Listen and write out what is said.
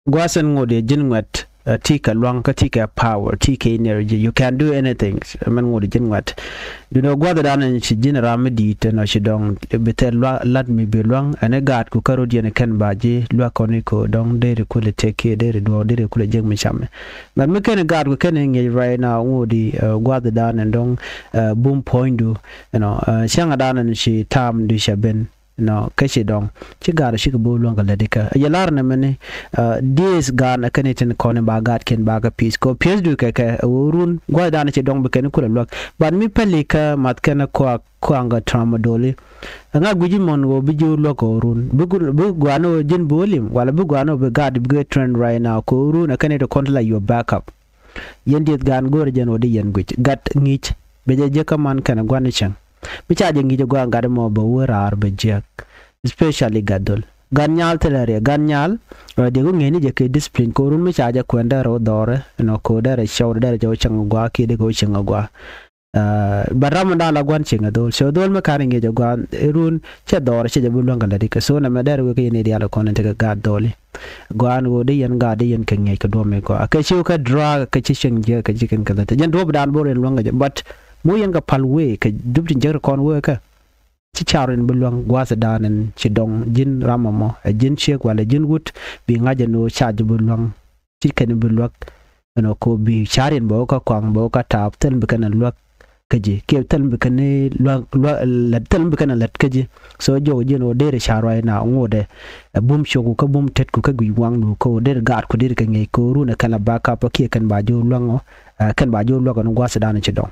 Gwasan ngode jinwat tika long ka tika power tika energy you can do anything man ngode jinwat you know gwada dan ci jinra medi no ci dong betel lat mi be long ane gat ku karo dien kan baje lo koniko dong de ko le teke de do de ko le jeg mi chamme man me ken gat ku ken ngi right now ngode gwada dan dong boom point do you know changa dan ci tam du shaben no kashi dong ci gara shi go longa ladika yalar na mene this gan akanitin kone bagat ken baga peace ko peace du ka urun gwada na ci dong be ken kula lok ban mi pelika mat ken ko anga tramadoli nga guji mon go biju loko urun bu gwano jin bolim wala bu gwano be gad be trend right now ko urun akanito kontla your backup yendit gan gore jen odi yen guj gat ngich be je kaman kana gwani chang bicaje ngi jogo ngade mo bo worar be jek especially gadol ganyal telere ganyal de go ngeni je ke discipline ko run mi chaja kwenda ro dore no ko dare show dare jo chang gwa ki de go chang gwa baram da la gwan chinga dol so dol me kare ngi jogo run che dore che je bulonga la dik so na me dare we ke ni dia la konen te ga dole gwan wo de yen ga de yen ke ngi ko do me ko ka chi ka dra ka chi chang je ka jiken ka ta jen do dan bo ren longa but mo yanga palwe ka dubti jer kon we ka ci charin bulwang gwasa danen ci dong jin ramamo jin chek wala jin wut bi ngaje no charge bulwang ci ken bulwak no ko bi charin bo ka kwang bo ka tap tel bi kan lwak kaji ke tel bi kan la tel bi kan lat kaji so jo jin o dere charwa na ngode bum shoku ka bum tet ku ka gwi wang no ko der gar ko der ka ngai ko runa kala baka pa ke kan ba jo lwango kan ba jo lwago no gwasa danen ci dong